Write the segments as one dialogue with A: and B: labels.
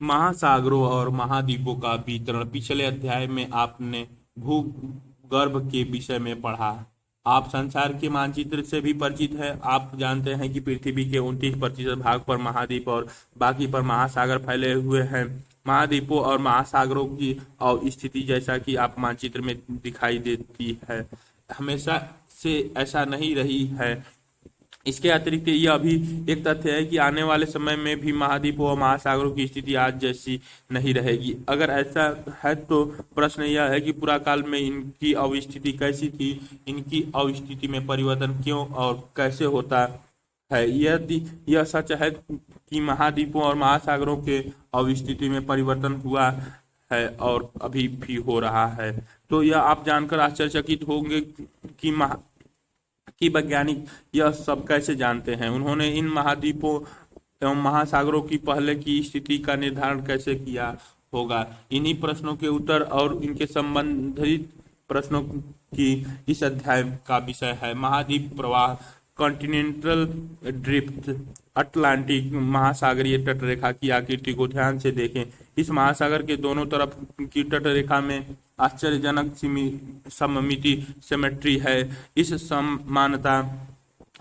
A: महासागरों और महाद्वीपों का वितरण। पिछले अध्याय में आपने भूगर्भ के विषय में पढ़ा। आप संसार के मानचित्र से भी परिचित है। आप जानते हैं कि पृथ्वी के 29% भाग पर महाद्वीप और बाकी पर महासागर फैले हुए हैं। महाद्वीपों और महासागरों की स्थिति जैसा कि आप मानचित्र में दिखाई देती है, हमेशा से ऐसा नहीं रही है। इसके अतिरिक्त यह भी एक तथ्य है कि आने वाले समय में भी महाद्वीपों और महासागरों की स्थिति आज जैसी नहीं रहेगी। अगर ऐसा है तो प्रश्न यह है कि पुराकाल में इनकी अवस्थिति कैसी थी, इनकी अवस्थिति में परिवर्तन क्यों और कैसे होता है। यदि यह सच है कि महाद्वीपों और महासागरों के अवस्थिति में परिवर्तन हुआ है और अभी भी हो रहा है, तो यह आप जानकर आश्चर्यचकित होंगे कि वैज्ञानिक यह सब कैसे जानते हैं। उन्होंने इन महाद्वीपों एवं महासागरों की पहले की स्थिति का निर्धारण कैसे किया होगा। इन्हीं प्रश्नों के उत्तर और इनके संबंधित प्रश्नों की इस अध्याय का विषय है। महाद्वीप प्रवाह, कॉन्टिनेंटल ड्रिफ्ट। अटलांटिक महासागरीय तटरेखा की आकृति को ध्यान से देखें। इस महासागर के दोनों तरफ की तटरेखा में आश्चर्यजनक सममिति सिमेट्री है। इस समानता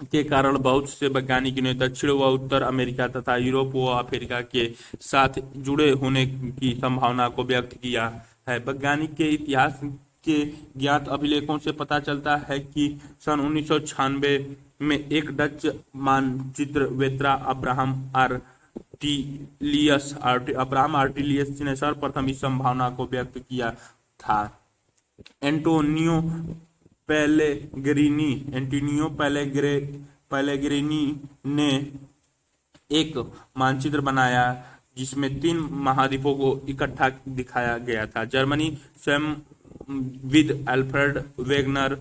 A: के कारण बहुत से वैज्ञानिकों ने दक्षिण व उत्तर अमेरिका तथा यूरोप व अफ्रीका के साथ जुड़े होने की संभावना को व्यक्त किया है। वैज्ञानिक के इतिहास के ज्ञात अभिलेखों से पता चलता है कि सन 1996 में एक डच मानचित्रवेत्ता अब्राहम आर्टिलियस ने सर्वप्रथम इस संभावना को व्यक्त किया था। एंटोनियो पेलेग्रिनी ने एक मानचित्र बनाया जिसमें 3 महाद्वीपों को इकट्ठा दिखाया गया था। जर्मनी स्वयं विद अल्फ्रेड वेगनर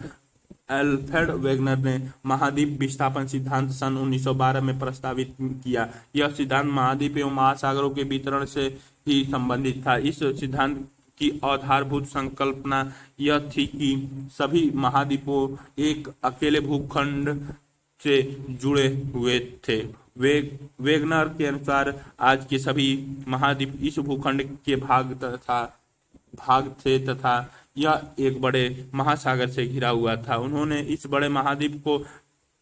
A: ने महाद्वीप विस्थापन सिद्धांत सन 1912 में प्रस्तावित किया। यह सिद्धांत महाद्वीप एवं महासागरों के वितरण से ही संबंधित था। इस सिद्धांत की आधारभूत संकल्पना यह थी कि सभी महाद्वीपों एक अकेले भूखंड से जुड़े हुए थे। वेगनर के अनुसार आज के सभी महाद्वीप इस भूखंड के भाग थे तथा यह एक बड़े महासागर से घिरा हुआ था। उन्होंने इस बड़े महाद्वीप को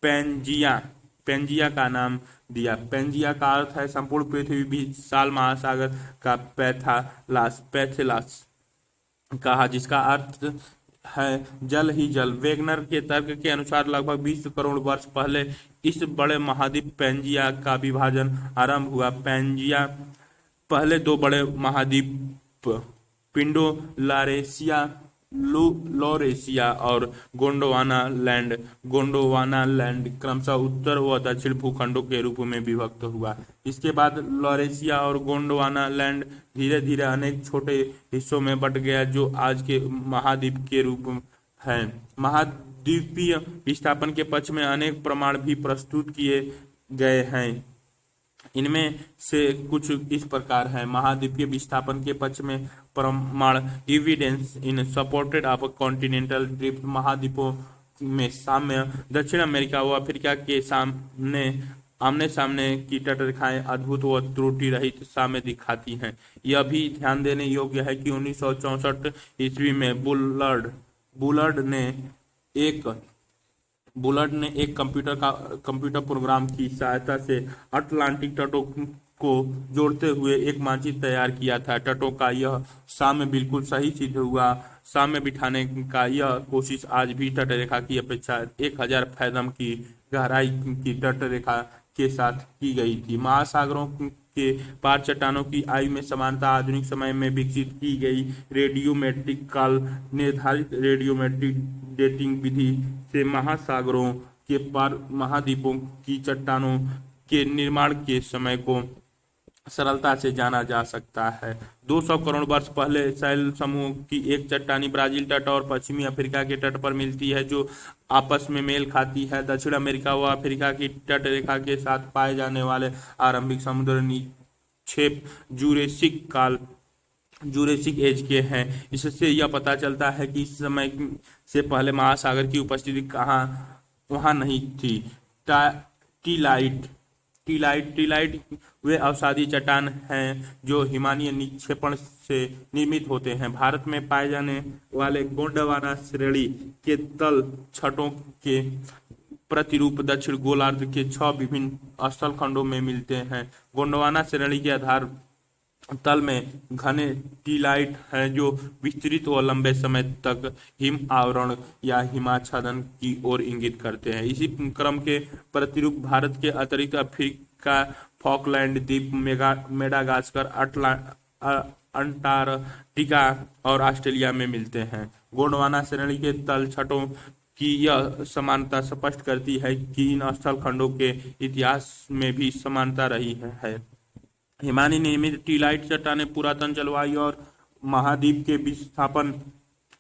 A: पेंजिया का नाम दिया। पेंजिया का अर्थ है संपूर्ण पृथ्वी विशाल महासागर का पैथेलास कहा, जिसका अर्थ है जल ही जल। वेगनर के तर्क के अनुसार लगभग 20 करोड़ वर्ष पहले इस बड़े महाद्वीप पेंजिया का विभाजन आरंभ हुआ। पेंजिया पहले 2 बड़े महाद्वीप पिंडो लॉरेशिया और गोंडवाना लैंड क्रमशः उत्तर व दक्षिण भूखंडों के रूप में विभक्त हुआ। इसके बाद लॉरेशिया और गोंडवाना लैंड धीरे धीरे अनेक छोटे हिस्सों में बंट गया जो आज के महाद्वीप के रूप हैं। महाद्वीपीय विस्थापन के पक्ष में अनेक प्रमाण भी प्रस्तुत किए गए हैं। इनमें से कुछ इस प्रकार है। महाद्वीपीय विस्थापन के पक्ष में प्रमाण evidence in supported of continental drift. महाद्वीपों में साम्य। दक्षिण अमेरिका व अफ्रीका के आमने सामने की तटरेखाएं अद्भुत व त्रुटि रहित साम्य दिखाती हैं। यह भी ध्यान देने योग्य है कि 1964 ईस्वी में बुलर्ड ने एक कंप्यूटर प्रोग्राम की सहायता से अटलांटिक तटों को जोड़ते हुए एक मानचित्र तैयार किया था। तटों का यह साम्य बिल्कुल सही सिद्ध हुआ। साम्य बिठाने का यह कोशिश आज भी तटरेखा की अपेक्षा 1000 फैथम की गहराई की तटरेखा के साथ की गई थी। महासागरों के पार चट्टानों की आयु में समानता आधुनिक समय में विकसित की गई रेडियोमेट्रिक काल निर्धारित रेडियोमेट्रिक डेटिंग विधि से महासागरों के पार महाद्वीपों की चट्टानों के निर्माण के समय को सरलता से जाना जा सकता है। 200 करोड़ वर्ष पहले शैल समूह की एक चट्टानी ब्राजील तट और पश्चिमी अफ्रीका के तट पर मिलती है जो आपस में मेल खाती है। दक्षिण अमेरिका व अफ्रीका की तटरेखा के साथ पाए जाने वाले आरंभिक समुद्र निक्षेप जूरेसिक एज के हैं। इससे यह पता चलता है कि इस समय से पहले महासागर की उपस्थिति वहां नहीं थी। टीलाइट वे अवसादी चट्टान हैं जो हिमालय निक्षेपण से निर्मित होते हैं। भारत में पाए जाने वाले गोंडवाना श्रेणी के तल छठों के प्रतिरूप दक्षिण गोलार्ध के 6 विभिन्न स्थल खंडों में मिलते हैं। गोंडवाना श्रेणी के आधार तल में घने टीलाइट हैं जो विस्तृत व लंबे समय तक हिम आवरण या हिमाच्छादन की ओर इंगित करते हैं। इसी क्रम के प्रतिरूप भारत के अतिरिक्त अफ्रीका, फॉकलैंड द्वीप, मेडागास्कर, अंटार्कटिका और ऑस्ट्रेलिया में मिलते हैं। गोंडवाना श्रेणी के तल छठों की यह समानता स्पष्ट करती है कि इन स्थल खंडों के इतिहास में भी समानता रही है। हिमालय निर्मित टीलाइट चट्टानें पुरातन जलवायु और महाद्वीप के विस्थापन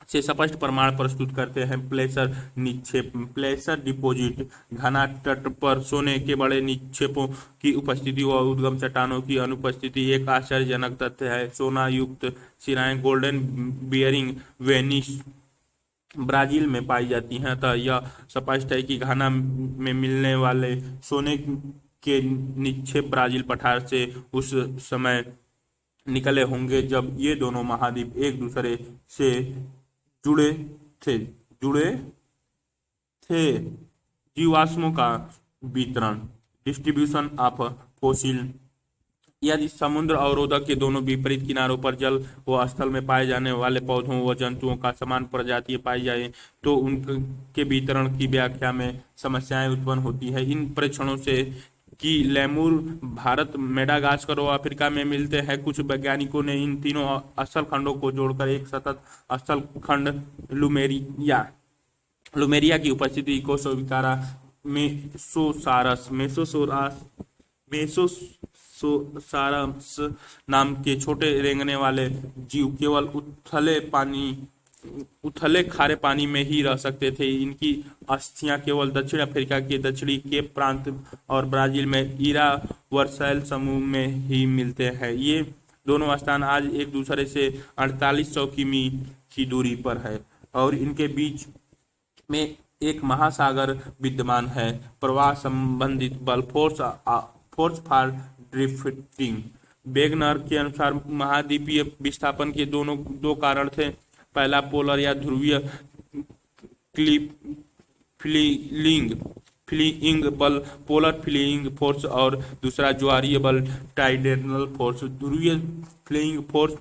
A: से स्पष्ट प्रमाण प्रस्तुत करते हैं। प्लेसर निक्षेप, प्लेसर डिपोजिट, घना तट पर सोने के बड़े निक्षेपों की उपस्थिति व उद्गम चट्टानों की अनुपस्थिति एक आश्चर्यजनक तथ्य है। सोना युक्त सिराएं गोल्डन बियरिंग वेनिस ब्राजील में पाई जाती हैं, अतः यह स्पष्ट है कि घाना में मिलने वाले सोने के निक्षेप ब्राजील पठार से उस समय निकले होंगे जब ये दोनों महाद्वीप एक दूसरे से जुड़े थे। जीवाश्मों का वितरण, डिस्ट्रीब्यूशन ऑफ फोसिल, यदि समुद्र अवरोधक के दोनों विपरीत किनारों पर जल व स्थल में पाए जाने वाले पौधों व जंतुओं का समान प्रजाति पाई जाए तो उनके वितरण की व्याख्या में समस्याएं उत्पन्न होती है। इन परीक्षणों से कि लेमूर भारत, मेडागास्कर और अफ्रीका में मिलते हैं, कुछ वैज्ञानिकों ने इन तीनों स्थल खंडों को जोड़कर एक सतत स्थल खंड लुमेरिया की उपस्थिति को स्वीकारा। मेसोसारस नाम के छोटे रेंगने वाले जीव केवल उथले खारे पानी में ही रह सकते थे। इनकी अस्थियां केवल दक्षिण अफ्रीका के दक्षिणी केप प्रांत और ब्राजील में इरावरसैल समूह में ही मिलते हैं। ये दोनों स्थान आज एक दूसरे से 4800 किमी की दूरी पर है और इनके बीच में एक महासागर विद्यमान है। प्रवाह संबंधित बल, फोर्स फॉर ड्रिफ्टिंग। वेगनर के अनुसार महाद्वीपीय विस्थापन के दो कारण थे। पहला पोलर या ध्रुवीय फ्लीइंग बल, पोलर फ्लीइंग फोर्स, और दूसरा ज्वारीय बल, टाइडेनल फोर्स। ध्रुवीय फ्लीइंग फोर्स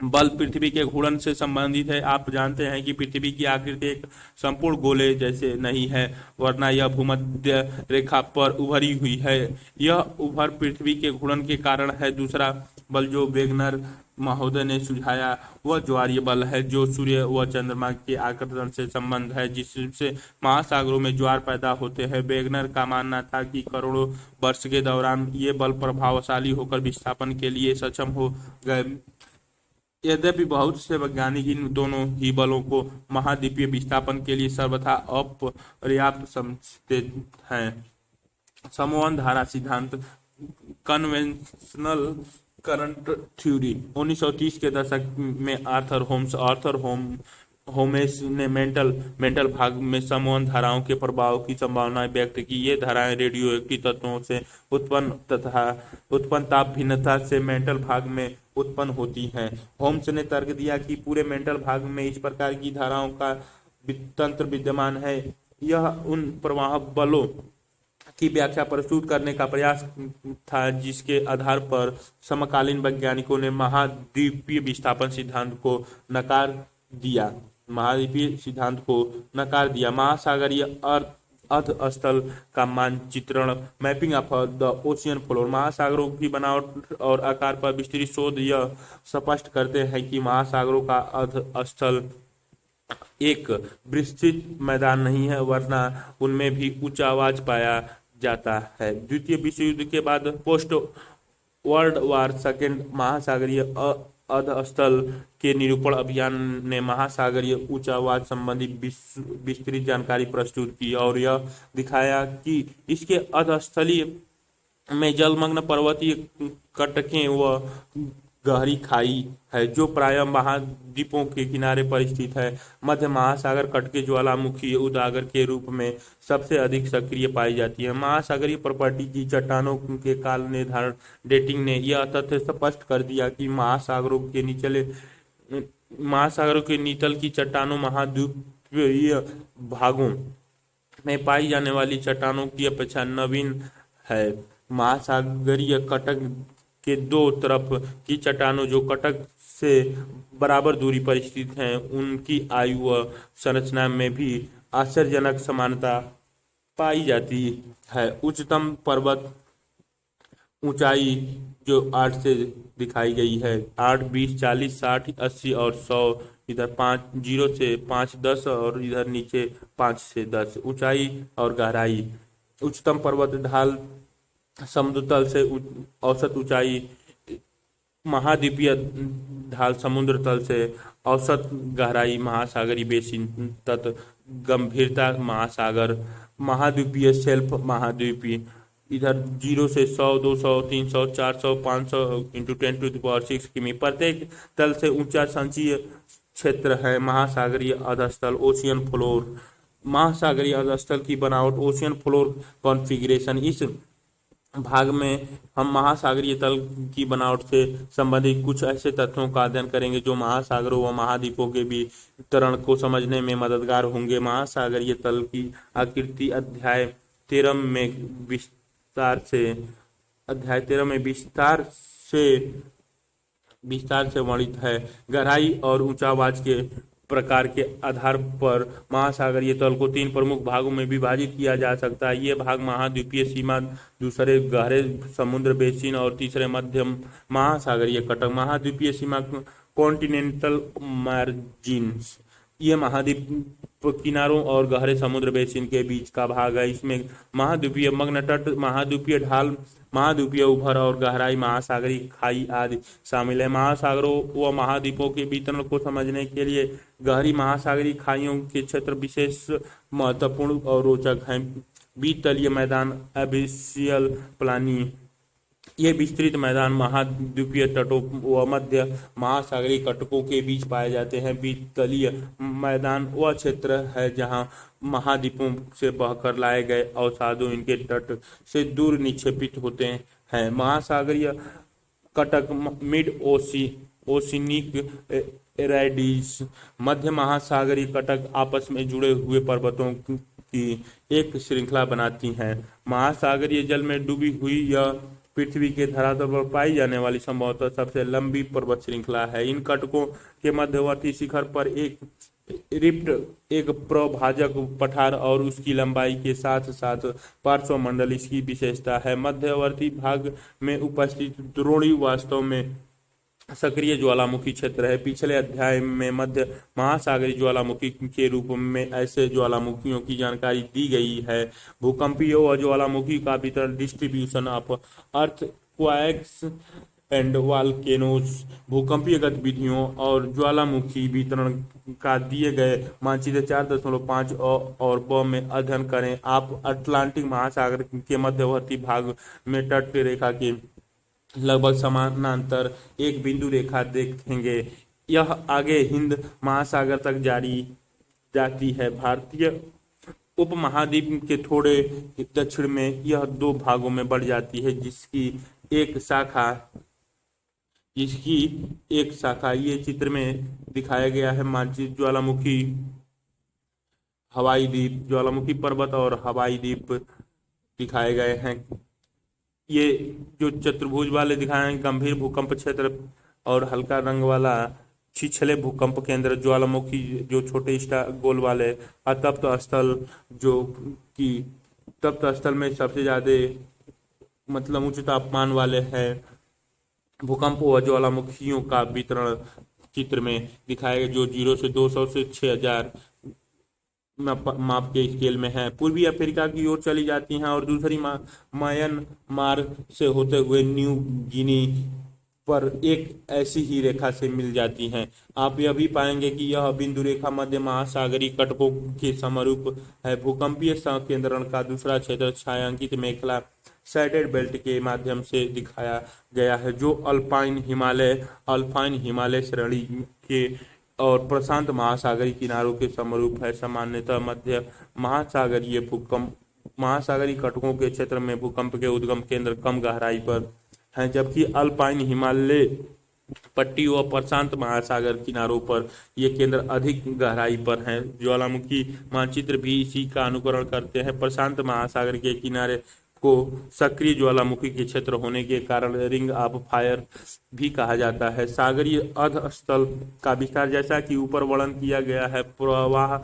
A: बल पृथ्वी के घूर्णन से संबंधित है। आप जानते हैं कि पृथ्वी की आकृति एक संपूर्ण गोले जैसे नहीं है, वरना यह भूमध्य रेखा पर उभरी हुई है। यह उभर पृथ्वी के घूर्णन के कारण है। दूसरा बल जो वेगनर महोदय ने सुझाया वह ज्वारीय बल है, जो सूर्य व चंद्रमा के आकर्षण से संबंध है, जिससे महासागरों में ज्वार पैदा होते हैं। वेगनर का मानना था कि करोड़ों वर्ष के दौरान ये बल प्रभावशाली होकर विस्थापन के लिए सक्षम हो गए। यद्यपि बहुत से वैज्ञानिक इन दोनों ही बलों को महाद्वीपीय विस्थापन के लिए सर्वथा अपर्याप्त समझते हैं। समोवन धारा सिद्धांत, कन्वेंशनल करंट थ्योरी। 1930 के दशक में आर्थर होमेस ने मेंटल भाग में समोवन धाराओं के प्रभाव की संभावना व्यक्त की। ये धाराएं रेडियोएक्टिव तत्वों से उत्पन्न ताप भिन्नता से मेंटल भाग में उत्पन्न होती हैं। होम्स ने तर्क दिया कि पूरे मेंटल भाग में इस प्रकार की धाराओं का तंत्र विद्यमान है। यह उन प्रवाह बलों की व्याख्या प्रस्तुत करने का प्रयास था जिसके आधार पर समकालीन वैज्ञानिकों ने महाद्वीपीय विस्थापन सिद्धांत को नकार दिया। महासागरीय अर्धस्थल का मानचित्रण, mapping of the ocean floor. महासागरों की बनावट और आकार पर विस्तृत शोध यह स्पष्ट करते हैं कि महासागरों का अर्धस्थल एक विस्तृत मैदान नहीं है, वरना उनमें भी उच्चावाच पाया जाता है। द्वितीय विश्व युद्ध के बाद पोस्ट वर्ल्ड वार सेकेंड महासागरीय अधस्थल के निरूपण अभियान ने महासागरीय उच्चावाच संबंधी विस्तृत जानकारी प्रस्तुत की और यह दिखाया कि इसके अधस्थलीय में जलमग्न पर्वतीय कटकें व गहरी खाई है जो प्रायः महाद्वीपों के किनारे पर स्थित है। मध्य महासागर तट के ज्वालामुखी उदागर के रूप में सबसे अधिक सक्रिय पाई जाती है। महासागरीय प्रॉपर्टी की चट्टानों के काल निर्धारण डेटिंग ने यह तथ्य स्पष्ट कर दिया कि महासागरों के नीतल की चट्टानों महाद्वीपीय भागों में पाई जाने वाली चट्टानों की अपेक्षा नवीन है। महासागरीय कटक के दो तरफ की चट्टानों जो कटक से बराबर दूरी पर स्थित हैं, उनकी आयु व संरचना में भी आश्चर्यजनक समानता पाई जाती है। उच्चतम पर्वत ऊंचाई जो 8 से दिखाई गई है, 8, 20, 40, 60, 80 और 100, इधर 5, 0 से 5, 10 और इधर नीचे 5 से 10। ऊंचाई और गहराई। उच्चतम पर्वत ढाल समुद्र तल से औसत ऊंचाई, महाद्वीपीय ढाल समुद्र तल से औसत गहराई, महासागरीय बेसिन तट गंभीरता महासागर, महाद्वीपीय शेल्फ महाद्वीपीय, इधर 0 से 100, 200, 300, 400, 500 इंटू 10⁶ किमी। प्रत्येक तल से ऊंचा संचयी क्षेत्र है। महासागरीय अधस्थल ओशियन फ्लोर। महासागरीय अधस्थल की बनावट ओशियन फ्लोर कॉन्फ़िगरेशन। इस भाग में हम महासागरीय तल की बनावट से संबंधित कुछ ऐसे तथ्यों का अध्ययन करेंगे जो महासागरों व महाद्वीपों के वितरण को समझने में मददगार होंगे। महासागरीय तल की आकृति अध्याय 13 में विस्तार से वर्णित है। गहराई और ऊंचावाच के प्रकार के आधार पर महासागरीय तल को 3 प्रमुख भागों में विभाजित किया जा सकता है। ये भाग महाद्वीपीय सीमा, दूसरे गहरे समुद्र बेसिन और तीसरे मध्यम महासागरीय कटक। महाद्वीपीय सीमा कॉन्टिनेंटल मार्जिन्स, ये महाद्वीप किनारों और गहरे समुद्र बेसिन के बीच का भाग है। इसमें महाद्वीपीय मग्न तट, महाद्वीपीय ढाल, महाद्वीपीय उभर और गहराई, महासागरीय खाई आदि शामिल है। महासागरों व महाद्वीपों के वितरण को समझने के लिए गहरी महासागरीय खाइयों के क्षेत्र विशेष महत्वपूर्ण और रोचक हैं। बीतलीय मैदान एबिसियल प्लानी, ये विस्तृत मैदान महाद्वीपीय तटों व मध्य महासागरीय कटकों के बीच पाए जाते हैं। बीतलीय मैदान वह क्षेत्र है जहां महाद्वीपों से बहकर लाए गए अवसादों इनके तट से दूर निक्षेपित होते हैं। महासागरीय कटक मिड ओशिनिक एराइडीज, मध्य महासागरीय कटक आपस में जुड़े हुए पर्वतों की एक श्रृंखला बनाती हैं। महासागरीय जल में डूबी हुई यह पृथ्वी के धरातल पर पाई जाने वाली संभवतः सबसे लंबी पर्वत श्रृंखला है। इन कटकों के मध्यवर्ती शिखर पर एक रिफ्ट, एक प्रभाजक पठार और उसकी लंबाई के साथ साथ पार्श्वमंडल इसकी विशेषता है। मध्यवर्ती भाग में उपस्थित द्रोणी वास्तव में सक्रिय ज्वालामुखी क्षेत्र है। पिछले अध्याय में मध्य महासागरीय ज्वालामुखी के रूप में ऐसे ज्वालामुखियों की जानकारी दी गई है। भूकंपीय व ज्वालामुखी का वितरण, distribution of earthquakes and volcanoes, भूकंपीय गतिविधियों और ज्वालामुखी वितरण का दिए गए मानचित्र 4.5 और ब में अध्ययन करें। आप अटलांटिक महासागर के मध्यवर्ती भाग में तट रेखा के लगभग समानांतर एक बिंदु रेखा देखेंगे। यह आगे हिंद महासागर तक जाती है। भारतीय उपमहाद्वीप के थोड़े दक्षिण में यह 2 भागों में बढ़ जाती है, जिसकी एक शाखा ये चित्र में दिखाया गया है। मानचित्र ज्वालामुखी, हवाई द्वीप, ज्वालामुखी पर्वत और हवाई द्वीप दिखाए गए हैं। ये जो चतुर्भुज वाले दिखाए हैं गंभीर भूकंप क्षेत्र और हल्का रंग वाला छिछले भूकंप केंद्र, ज्वालामुखी जो छोटे स्टार गोल वाले अतप्त स्थल, जो कि तप्त स्थल में सबसे ज्यादा मतलब उच्च तापमान वाले हैं। भूकंप व ज्वालामुखियों का वितरण चित्र में दिखाया गया जो 0 से 200 से 6000 माप के स्केल में है। पूर्वी अफ्रीका की ओर चली जाती हैं और दूसरी म्यांमार से होते हुए न्यू गिनी पर एक ऐसी ही रेखा से मिल जाती हैं। आप यह भी पाएंगे कि यह बिंदु रेखा मध्य महासागरीय कटकों के समरूप है। भूकंपीय संकेंद्रण का दूसरा क्षेत्र छायांकित मेखला सैडेड बेल्ट के माध्यम से दिखाया गया है, जो अल्पाइन हिमालय श्रेणी के और प्रशांत महासागरीय किनारों के समरूप है। सामान्यतः मध्य महासागरीय कटकों के क्षेत्र में भूकंप के उद्गम केंद्र कम गहराई पर हैं, जबकि अल्पाइन हिमालय पट्टी व प्रशांत महासागर किनारों पर ये केंद्र अधिक गहराई पर हैं। ज्वालामुखी मानचित्र भी इसी का अनुकरण करते हैं। प्रशांत महासागर के किनारे को सक्रिय ज्वालामुखी के क्षेत्र होने के कारण रिंग ऑफ फायर भी कहा जाता है। सागरीय अधस्थल का विस्तार, जैसा कि ऊपर वर्णन किया गया है, प्रवाह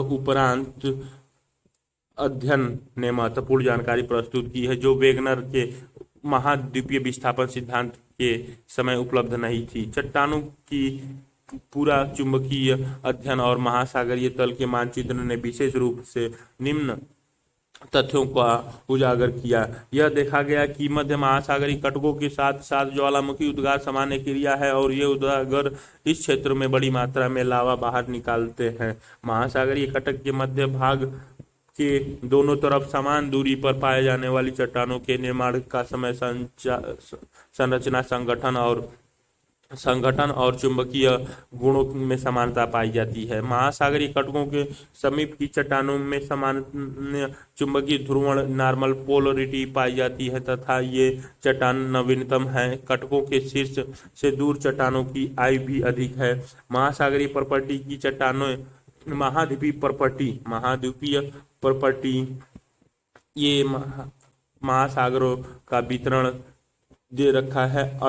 A: उपरांत अध्ययन ने महत्वपूर्ण जानकारी प्रस्तुत की है, जो वेगनर के महाद्वीपीय विस्थापन सिद्धांत के समय उपलब्ध नहीं थी। चट्टानों की पूरा चुंबकीय अध्ययन और महासागरीय तल के मानचित्र ने विशेष रूप से निम्न तथ्यों का उजागर किया। यह देखा गया कि मध्य महासागरीय कटकों के साथ साथ ज्वालामुखी उद्गार सामान्य क्रिया है और ये उद्गार इस क्षेत्र में बड़ी मात्रा में लावा बाहर निकालते हैं। महासागरीय कटक के मध्य भाग के दोनों तरफ समान दूरी पर पाए जाने वाली चट्टानों के निर्माण का समय, संरचना, संगठन और चुंबकीय गुणों में समानता पाई जाती है। महासागरीय कटकों के समीप की चट्टानों में सामान्य चुंबकीय ध्रुवण नॉर्मल पोलरिटी पाई जाती है तथा ये चट्टान नवीनतम हैं। कटकों के शीर्ष से दूर चट्टानों की आयु भी अधिक है। महासागरीय प्रॉपर्टी की चट्टानों महाद्वीपीय प्रॉपर्टी ये महासागरों का वितरण दे रखा है।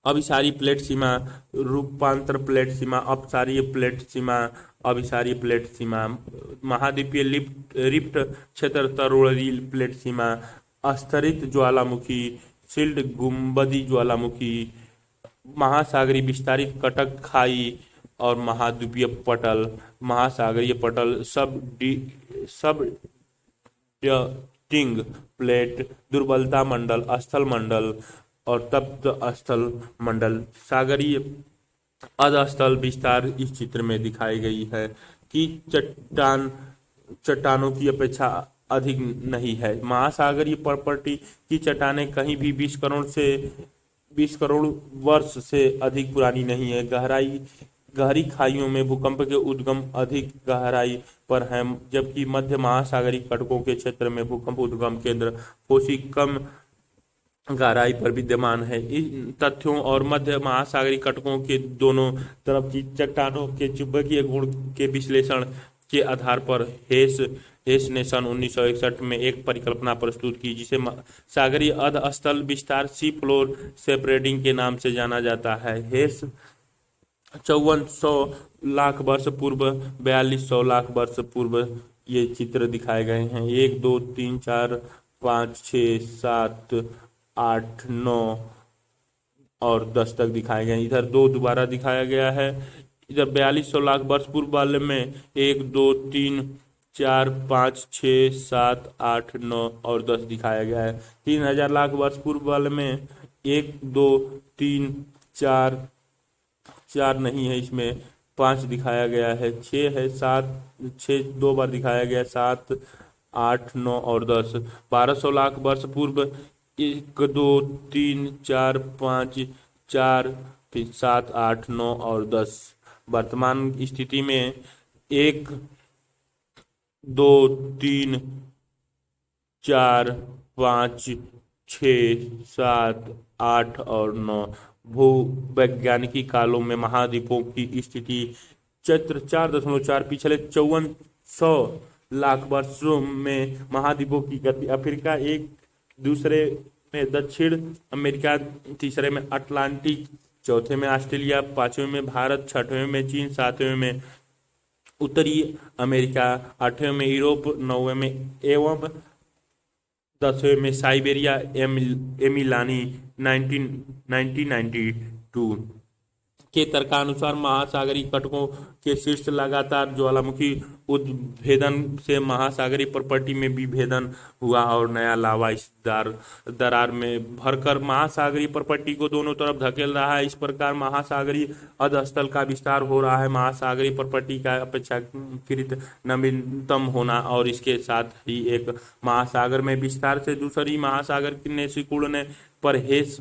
A: अभिसारी प्लेट सीमा, रूपांतर प्लेट सीमा, अपसारीय प्लेट सीमा, अभिसारी प्लेट सीमा, महाद्वीपीय रिफ्ट क्षेत्र, तरोड़ी प्लेट सीमा, अस्तरित ज्वालामुखी, शील्ड गुंबदी ज्वालामुखी, महासागरीय विस्तारित कटक खाई और महाद्वीपीय पटल, महासागरीय पटल, सबडक्टिंग प्लेट, दुर्बलता मंडल, स्थल मंडल और तप्त स्थल मंडल। सागरीय अधस्थल विस्तार इस चित्र में दिखाई गई है कि चट्टानों की अपेक्षा अधिक नहीं है। महासागरीय प्रॉपर्टी की चट्टानें कहीं भी 20 करोड़ वर्ष से अधिक पुरानी नहीं है। गहरी खाइयों में भूकंप के उद्गम अधिक गहराई पर हैं, जबकि मध्य महासागरीय कटकों के क्षेत्र में भूकंप उद्गम केंद्र फोसी कम गहराई पर विद्यमान है। इन तथ्यों और मध्य महासागरीय कटकों के दोनों तरफ की चट्टानों के चुंबकीय गुण के विश्लेषण के आधार पर हेस ने सन 1961 में एक परिकल्पना प्रस्तुत की, जिसे सागरीय अधस्थल विस्तार सी फ्लोर सेपरेटिंग के नाम से जाना जाता है। हेस 5400 लाख वर्ष पूर्व, 4200 लाख वर्ष पूर्व ये चित्र दिखाए गए हैं। 1 2 3 4 5 6 7 8 9 और 10 तक दिखाए गए। इधर 2 दोबारा दिखाया गया है। इधर 4200 लाख वर्ष पूर्व वाले में 1 2 3 4 5 6 7 8 9 और 10 दिखाया गया है। 3000 लाख वर्ष पूर्व वाले में 1 2 3 4 नहीं है, इसमें 5 दिखाया गया है। 6 है, 6 2 बार दिखाया गया, 7 8 9 और 10। 1200 लाख वर्ष पूर्व 1 2 3 4 5 4 फिर 7 8 9 और 10। वर्तमान स्थिति में 1 2 3 4 5 6 7 8 और 9। भूवैज्ञानिकी कालों में महाद्वीपों की स्थिति चित्र 4.4 पिछले 5400 लाख वर्षों में महाद्वीपों की गति अफ्रीका, एक दूसरे में दक्षिण अमेरिका, तीसरे में अटलांटिक, चौथे में ऑस्ट्रेलिया, पांचवें में भारत, छठवें में चीन, सातवें में उत्तरी अमेरिका, आठवें में यूरोप, नौवें में एवं 10वें में साइबेरिया, एमिलानी 1992। के तर्कानुसार महासागरीय कटकों के शीर्ष लगातार ज्वालामुखी उद्भेदन से महासागरीय प्रॉपर्टी में विभेदन हुआ और नया लावा इस दरार में भरकर महासागरीय प्रॉपर्टी को दोनों तरफ धकेल रहा है। इस प्रकार महासागरीय अधस्थल का विस्तार हो रहा है। महासागरीय प्रॉपर्टी का अपेक्षाकृत नवीनतम होना और इसके साथ ही एक महासागर में विस्तार से दूसरी महासागर ने सिकुड़ने पर हेस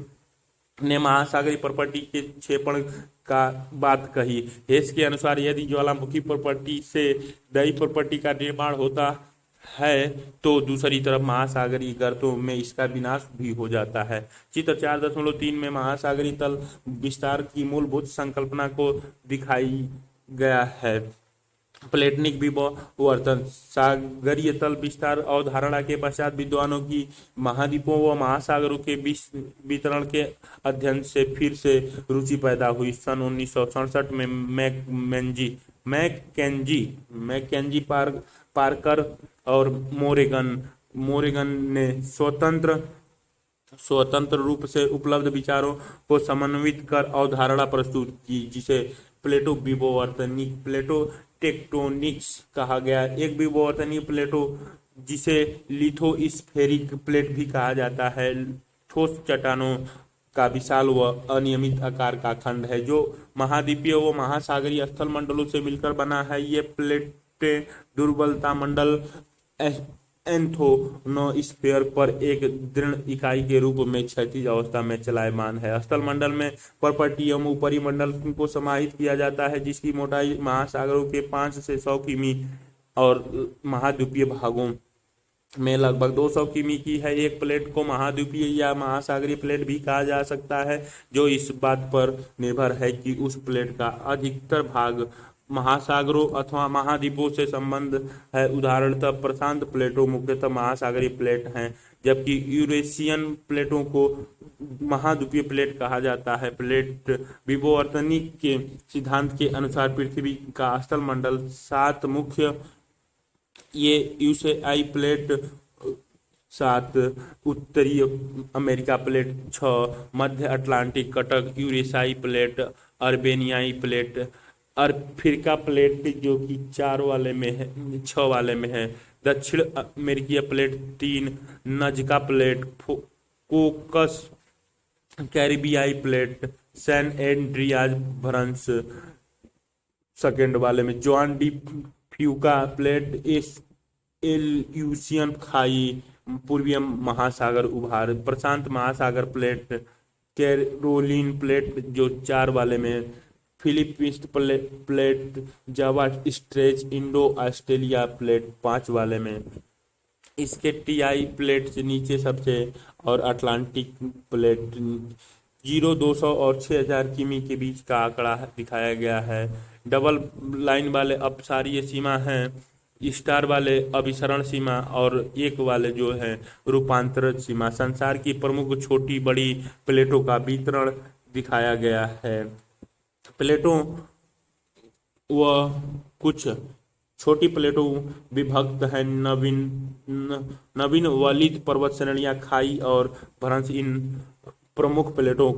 A: ने महासागरीय प्रॉपर्टी के क्षेपण का बात कही। हेस के अनुसार यदि ज्वालामुखी प्रॉपर्टी से नई प्रॉपर्टी का निर्माण होता है तो दूसरी तरफ महासागरीय गर्तों में इसका विनाश भी हो जाता है। चित्र 4.3 में महासागरीय तल विस्तार की मूलभूत संकल्पना को दिखाई गया है। प्लेटनिक विवर्तन सागरीय तल विस्तार अवधारणा के पश्चात विद्वानों की महाद्वीपों व महासागरों के वितरण के अध्ययन से फिर से रुचि पैदा हुई। सन 1967 में मैकेंजी पार्कर और मोरेगन ने स्वतंत्र रूप से उपलब्ध विचारों को समन्वित कर अवधारणा प्रस्तुत की जिसे प्लेटो विवर्तनिक प्लेटो टेक्टोनिक्स कहा गया। एक विवर्तनीय प्लेटो जिसे लिथोस्फेरिक प्लेट भी कहा जाता है ठोस चट्टानों का विशाल व अनियमित आकार का खंड है जो महाद्वीपीय व महासागरीय स्थल मंडलों से मिलकर बना है। ये प्लेटें दुर्बलता मंडल एंथोनोस्फीयर पर एक दृढ़ इकाई के रूप में क्षैतिज अवस्था में चलायमान है। स्थल मंडल में प्रॉपर्टी एवं ऊपरी मंडल को समाहित किया जाता है जिसकी मोटाई महासागरों के 5 से 100 किमी और महाद्वीपीय भागों में लगभग 200 किमी की है। एक प्लेट को महाद्वीपीय या महासागरीय प्लेट भी कहा जा सकता है जो इस बात पर निर्भर है कि उस प्लेट का अधिकतर भाग महासागरों अथवा महाद्वीपों से संबंध है। उदाहरणतः प्रशांत प्लेटों मुख्यतः महासागरीय प्लेट हैं जबकि यूरेशियन प्लेटों को महाद्वीपीय प्लेट कहा जाता है। प्लेट विवर्तनी के सिद्धांत के अनुसार पृथ्वी का स्थल मंडल 7 मुख्य ये यूएसआई प्लेट 7 उत्तरी अमेरिका प्लेट 6 मध्य अटलांटिक कटक यूरेशियाई प्लेट अर्बेनियाई प्लेट अफ्रीका प्लेट जो कि 6 वाले में है दक्षिण अमेरिकी प्लेट 3 नजका प्लेट कोकस कैरिबियाई प्लेट सैन एंड्रियाज भ्रंश सेकंड वाले में Juan de Fuca plate Aleutian खाई पूर्वीय महासागर उभार प्रशांत महासागर प्लेट कैरोलिन प्लेट जो 4 वाले में फिलीपींस प्लेट जावा स्ट्रेच इंडो ऑस्ट्रेलिया प्लेट 5 वाले में इसके टीआई प्लेट से नीचे सबसे और अटलांटिक प्लेट 0-200 और 6000 किमी के बीच का आंकड़ा दिखाया गया है। डबल लाइन वाले अपसारीय सीमा हैं स्टार वाले अभिसरण सीमा और एक वाले जो है रूपांतरित सीमा। संसार की प्रमुख छोटी बड़ी प्लेटों का वितरण दिखाया गया है। प्लेटों व कुछ छोटी प्लेटों विभक्त है नवीन वलित पर्वत श्रेणियां खाई और भ्रंश इन प्रमुख प्लेटों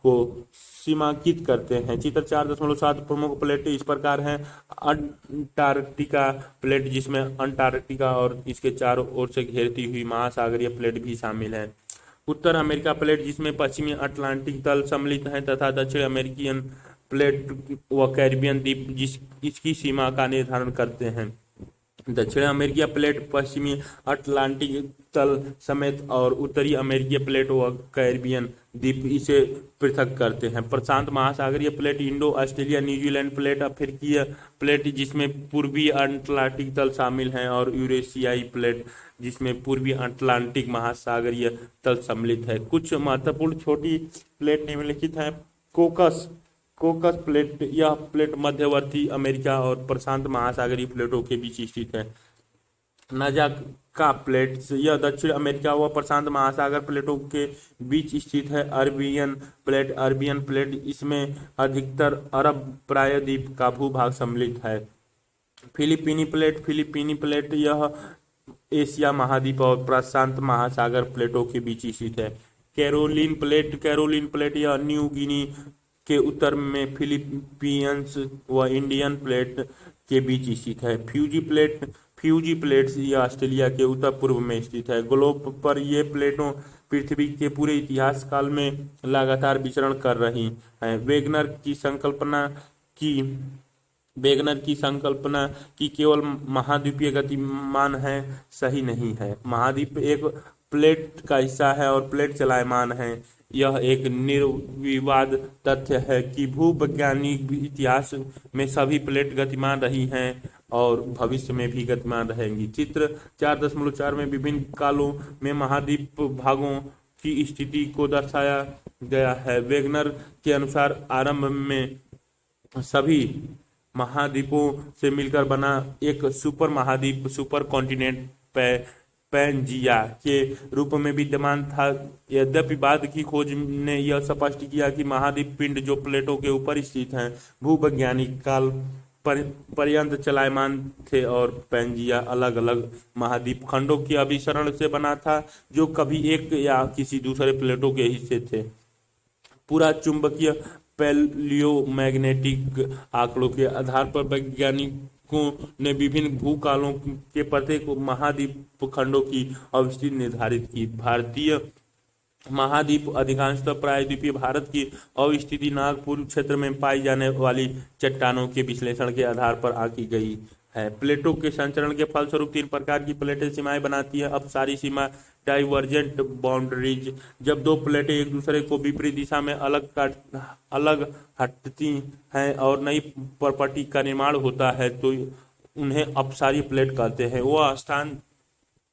A: को सीमांकित करते हैं। चित्र 4.7 प्रमुख प्लेट इस प्रकार हैं। अंटार्कटिका प्लेट जिसमें अंटार्कटिका और इसके चारों ओर से घेरती हुई महासागरीय प्लेट भी शामिल है। उत्तर अमेरिका प्लेट जिसमें पश्चिमी अटलांटिक तल सम्मिलित हैं तथा दक्षिण अमेरिकन प्लेट व कैरिबियन द्वीप इसकी सीमा का निर्धारण करते हैं। दक्षिण अमेरिकी प्लेट पश्चिमी अटलांटिक तल समेत और उत्तरी अमेरिकी प्लेट व कैरिबियन द्वीप इसे पृथक करते हैं। प्रशांत महासागरीय plate Indo Australia New Zealand plate अफ्रीकीय प्लेट जिसमें पूर्वी अटलांटिक तल शामिल हैं और यूरेशियाई प्लेट जिसमें पूर्वी अटलांटिक महासागरीय तल सम्मिलित है। कुछ महत्वपूर्ण छोटी प्लेट निम्नलिखित हैं। कोकस प्लेट यह प्लेट मध्यवर्ती अमेरिका और प्रशांत महासागरीय प्लेटों के बीच स्थित है। नजाका प्लेट यह दक्षिण अमेरिका व प्रशांत महासागर प्लेटों के बीच स्थित है। अरबियन प्लेट इसमें अधिकतर अरब प्रायद्वीप का भूभाग सम्मिलित है। फिलीपीनी प्लेट यह एशिया महाद्वीप और प्रशांत महासागर प्लेटों के बीच स्थित है। कैरोलिन प्लेट यह न्यू गिनी के उत्तर में फिलीपींस व इंडियन प्लेट के बीच स्थित है। फ्यूजी प्लेट्स ये ऑस्ट्रेलिया के उत्तर पूर्व में स्थित है। ग्लोब पर ये प्लेटों पृथ्वी के पूरे इतिहास काल में लगातार विचरण कर रही हैं। की वेगनर की संकल्पना कि केवल महाद्वीपीय गतिमान है सही नहीं है। महाद्वीप एक प्लेट का हिस्सा है और प्लेट चलायमान है। यह एक निर्विवाद तथ्य है कि भूवैज्ञानिक इतिहास में सभी प्लेट गतिमान रही हैं और भविष्य में भी गतिमान रहेंगी। चित्र 4.4 में विभिन्न कालों में महाद्वीप भागों की स्थिति को दर्शाया गया है। वेगनर के अनुसार आरंभ में सभी महाद्वीपों से मिलकर बना एक सुपर महाद्वीप सुपर कॉन्टिनेंट पैंजिया के रूप में विद्यमान था। यद्यपि बाद की खोज ने यह स्पष्ट किया कि महाद्वीप पिंड जो प्लेटों के ऊपर स्थित हैं भूवैज्ञानिक काल पर्यंत चलायमान थे और पैंजिया अलग अलग महाद्वीप खंडों के अभिसरण से बना था जो कभी एक या किसी दूसरे प्लेटों के हिस्से थे। पूरा चुंबकीय पैलियोमैग्नेटिक आंकड़ों के आधार पर वैज्ञानिकों ने विभिन्न भूकालों के प्रत्येक महाद्वीप खंडों की अवस्थिति निर्धारित की। भारतीय महाद्वीप अधिकांशतः प्रायद्वीपीय भारत की अवस्थिति नागपुर क्षेत्र में पाई जाने वाली चट्टानों के विश्लेषण के आधार पर आंकी गई है। प्लेटों के संचरण के फलस्वरूप 3 प्रकार की प्लेटें सीमाएं बनाती है। अपसारी सीमा डाइवर्जेंट बाउंड्रीज, जब दो प्लेटें एक दूसरे को विपरीत दिशा में अलग हटती हैं और नई प्रॉपर्टी का निर्माण होता है तो उन्हें अपसारी प्लेट कहते हैं। वह स्थान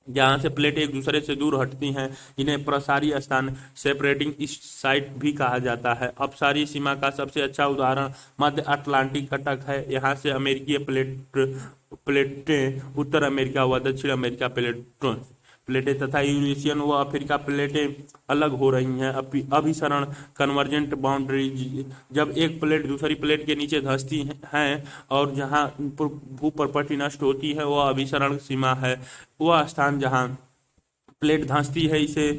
A: जहाँ से प्लेट एक दूसरे से दूर हटती हैं इन्हें प्रसारी स्थान सेपरेटिंग साइट भी कहा जाता है। अपसारी सीमा का सबसे अच्छा उदाहरण मध्य अटलांटिक तट है। यहाँ से अमेरिकी प्लेटें उत्तर अमेरिका व दक्षिण अमेरिका प्लेटें तथा यूरेशियन व अफ्रीका प्लेटें अलग हो रही हैं। अभिसरण कन्वर्जेंट बाउंड्री, जब एक प्लेट दूसरी प्लेट के नीचे धंसती हैं और जहां भूप्रॉपर्टी नष्ट होती है वह अभिसरण सीमा है। वह स्थान जहां प्लेट धंसती है इसे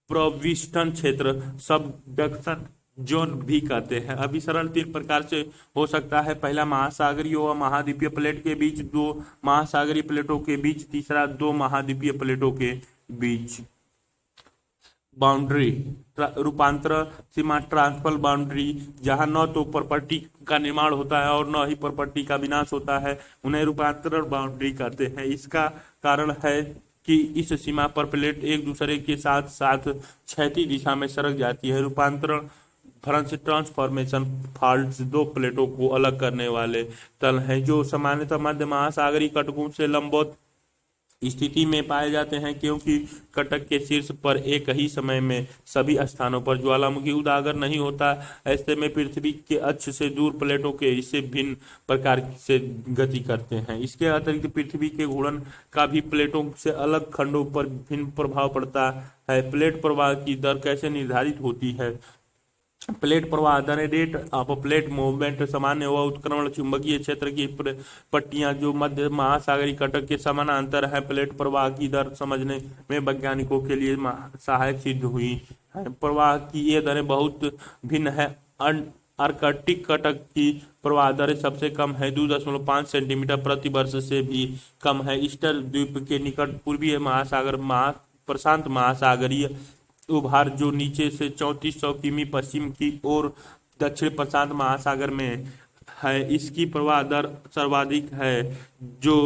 A: प्रोविस्टन क्षेत्र सबडक्शन जोन भी कहते हैं। अभिसरण 3 प्रकार से हो सकता है। पहला महासागरीय व महाद्वीपीय प्लेट के बीच, 2 महासागरीय प्लेटों के बीच, तीसरा 2 महाद्वीपीय प्लेटों के बीच। बाउंड्री रूपांतर सीमा ट्रांसफर बाउंड्री, जहां न तो प्रॉपर्टी का निर्माण होता है और न ही प्रॉपर्टी का विनाश होता है, उन्हें रूपांतरण बाउंड्री कहते हैं। इसका कारण है कि इस सीमा पर प्लेट एक दूसरे के साथ साथ क्षैतिज दिशा में सरक जाती है। रूपांतरण ट्रांसफॉर्मेशन फॉल्ट्स 2 प्लेटों को अलग करने वाले तल हैं जो सामान्यतः मध्य महासागरीय कटकों से लंबवत स्थिति में पाए जाते हैं, क्योंकि कटक के शीर्ष पर एक ही समय में सभी स्थानों पर ज्वालामुखी उजागर नहीं होता। ऐसे में पृथ्वी के अक्ष से दूर प्लेटों के हिस्से भिन्न प्रकार से गति करते हैं। इसके अतिरिक्त पृथ्वी के घूर्णन का भी प्लेटों से अलग खंडों पर भिन्न प्रभाव पड़ता है। प्लेट प्रवाह की दर कैसे निर्धारित होती है? प्लेट प्रवाह दर रेट ऑफ प्लेट मूवमेंट सामान्य व उत्क्रमण चुंबकीय क्षेत्र की पट्टियां जो मध्य महासागरीय कटक के समानांतर है प्लेट प्रवाह की दर समझने में वैज्ञानिकों के लिए सहायक सिद्ध हुई है। प्रवाह की ये दरें बहुत भिन्न है। आर्कटिक कटक की प्रवाह दर सबसे कम है, 2.5 सेंटीमीटर प्रति वर्ष से भी कम है। ईस्टर द्वीप के निकट पूर्वी महासागर प्रशांत महासागरीय उभार जो नीचे से 3400 किमी पश्चिम की ओर दक्षिण प्रशांत महासागर में है, इसकी प्रवाह दर सर्वाधिक है जो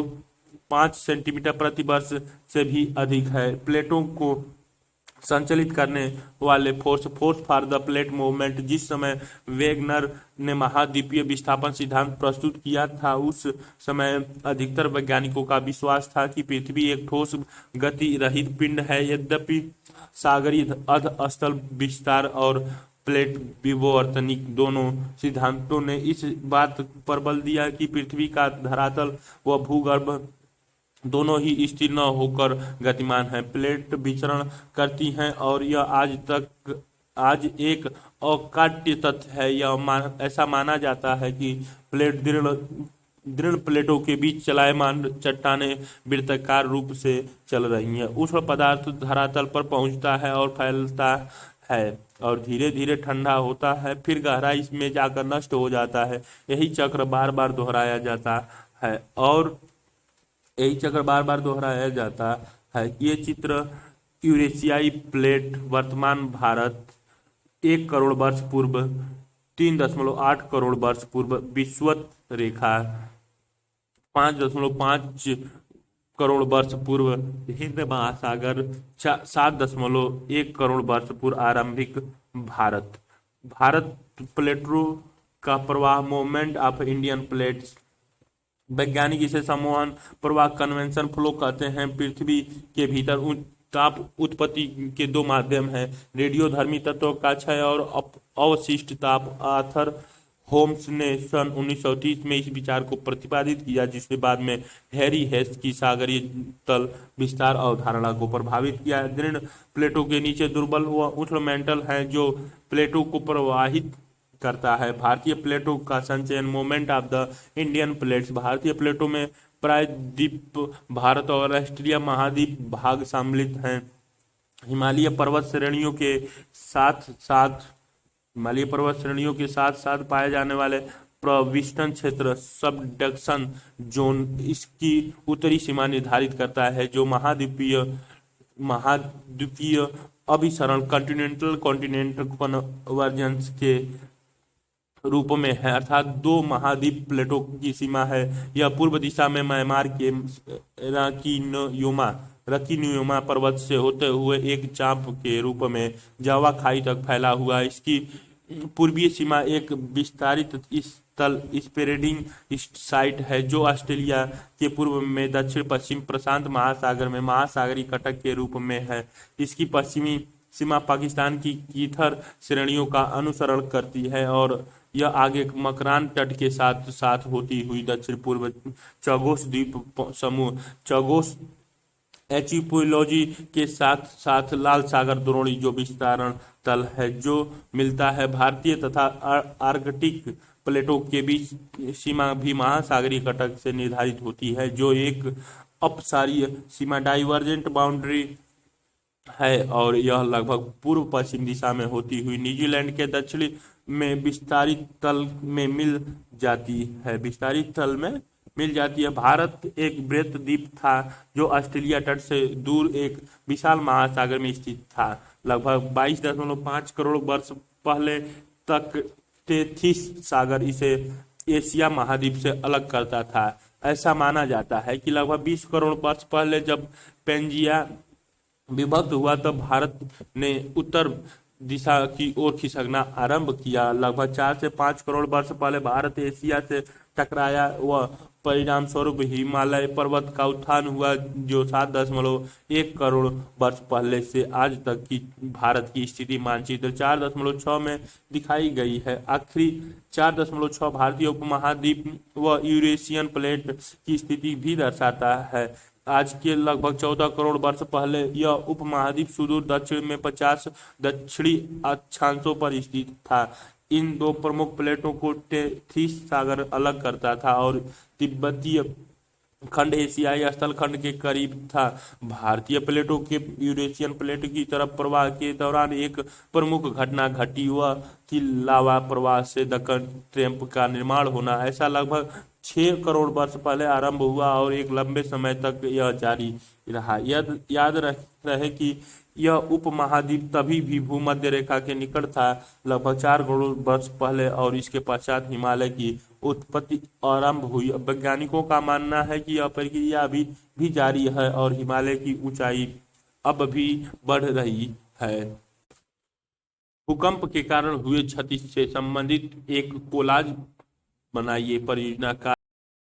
A: 5 सेंटीमीटर प्रति वर्ष से भी अधिक है। प्लेटों को संचालित करने वाले force for the plate movement, जिस समय वेगनर ने महाद्वीपीय विस्थापन सिद्धांत प्रस्तुत किया था उस समय अधिकतर वैज्ञानिकों का विश्वास था कि पृथ्वी एक ठोस गति रहित पिंड है। यद्यपि सागरीय अधस्थल विस्तार और प्लेट विवर्तनिक दोनों सिद्धांतों ने इस बात पर बल दिया कि पृथ्वी का धरातल व भूगर्भ दोनों ही स्थिर न होकर गतिमान है, प्लेट विचरण करती हैं और यह आज एक अकाट्य तथ्य है। यह ऐसा माना जाता है कि प्लेट दृढ़ प्लेटों के बीच चलायमान चट्टानें वृत्ताकार रूप से चल रही हैं। उष्ण पदार्थ धरातल पर पहुंचता है और फैलता है और धीरे धीरे ठंडा होता है, फिर गहराई में जाकर नष्ट हो जाता है। यही चक्र बार बार दोहराया जाता है और यही चक्र बार बार दोहराया जाता है। ये चित्र यूरेशियाई प्लेट वर्तमान भारत 1 करोड़ वर्ष पूर्व, 3.8 करोड़ वर्ष पूर्व विषुवत रेखा, 5.5 करोड़ वर्ष पूर्व हिंद महासागर, 7.1 करोड़ वर्ष पूर्व आरंभिक भारत। भारत प्लेटों का प्रवाह, मोमेंट ऑफ इंडियन प्लेट्स। वैज्ञानिक इसे संवहन प्रवाह, कन्वेक्शन फ्लो कहते हैं। पृथ्वी के भीतर ताप उत्पत्ति के दो माध्यम हैं, रेडियोधर्मी तत्वों का क्षय और अवशिष्ट ताप। आर्थर होम्स ने सन 1930 में इस विचार को प्रतिपादित किया, जिसने बाद में हैरी हेस की सागरीय तल विस्तार अवधारणा को प्रभावित किया। दृढ़ प्लेटों के नीचे दुर्बल व उथल मेंटल है जो प्लेटों को प्रवाहित करता है। भारतीय प्लेटों का संचयन, moment of the Indian plates. भारतीय प्लेटों में प्रायद्वीप भारत और ऑस्ट्रेलिया महाद्वीप भाग सम्मिलित हैं। हिमालय पर्वत श्रेणियों के साथ साथ पाए जाने वाले प्रविष्टन क्षेत्र, सबडक्शन जोन, इसकी उत्तरी सीमा निर्धारित करता है, जो महाद्वीपीय अभिसरण कॉन्टिनेंटल कन्वर्जेंस के रूप में है, अर्थात दो महाद्वीप प्लेटों की सीमा है। यह पूर्व दिशा में म्यांमार के रकिनोमा पर्वत से होते हुए एक चाप के रूप में जावा खाई तक फैला हुआ है। इसकी पूर्वीय सीमा एक विस्तारित स्थल स्प्रेडिंग साइट है, जो ऑस्ट्रेलिया के पूर्व में दक्षिण पश्चिम प्रशांत महासागर में महासागरीय कटक के रूप में है। इसकी पश्चिमी सीमा पाकिस्तान की कीथर श्रेणियों का अनुसरण करती है और यह आगे मकरान तट के साथ साथ होती हुई दक्षिण पूर्व चौगोस द्वीप समूह, चौगोस एर्चिपिएलागो के साथ साथ लाल सागर द्रोणी, जो विस्तारण तल है, जो मिलता है। भारतीय तथा आर्कटिक प्लेटों के बीच सीमा भी महासागरीय कटक से निर्धारित होती है, जो एक अपसारीय सीमा डाइवर्जेंट बाउंड्री है और यह लगभग पूर्व पश्चिम दिशा में होती हुई न्यूजीलैंड के दक्षिण में विस्तारित तल में मिल जाती है। भारत एक वृत्त द्वीप था जो ऑस्ट्रेलिया तट से दूर एक विशाल महासागर में स्थित था। लगभग 22.5 करोड़ वर्ष पहले तक टेथिस सागर इसे एशिया महाद्वीप से अलग करता था। ऐसा माना जाता है कि लगभग 20 करोड़ वर्ष पहले जब पेंजिया विभक्त हुआ तब भारत ने उत्तर दिशा की ओर खिसकना आरंभ किया। लगभग 4 से 5 करोड़ वर्ष पहले भारत एशिया से टकराया व परिणाम स्वरूप हिमालय पर्वत का उत्थान हुआ, जो 7.1 करोड़ वर्ष पहले से आज तक की भारत की स्थिति मानचित्र 4.6 में दिखाई गई है। आखिरी 4.6 भारतीय उपमहाद्वीप व यूरेशियन प्लेट की स्थिति भी दर्शाता है। आज के लगभग 14 करोड़ वर्ष पहले यह उपमहाद्वीप सुदूर दक्षिण में 50 दक्षिणी अक्षांशों पर स्थित था। इन दो प्रमुख प्लेटों को टेथिस सागर अलग करता था और तिब्बतीय खंड एशियाई स्थल खंड के करीब था। भारतीय प्लेटों के यूरेशियन प्लेट की तरफ प्रवाह के दौरान एक प्रमुख घटना घटी, वह थी लावा प्रवाह से दक्कन ट्रैप का निर्माण होना। ऐसा लगभग 6 करोड़ वर्ष पहले आरंभ हुआ और एक लंबे समय तक यह जारी रहा। याद रहे कि यह उपमहाद्वीप तभी भी भूमध्य रेखा के निकट था, लगभग 4 करोड़ वर्ष पहले, और इसके पश्चात हिमालय की उत्पत्ति आरंभ हुई। वैज्ञानिकों का मानना है कि यह प्रक्रिया अभी भी जारी है और हिमालय की ऊंचाई अब भी बढ़ रही है। भूकंप के कारण हुए क्षति से संबंधित एक कोलाज बनाइए। परियोजना का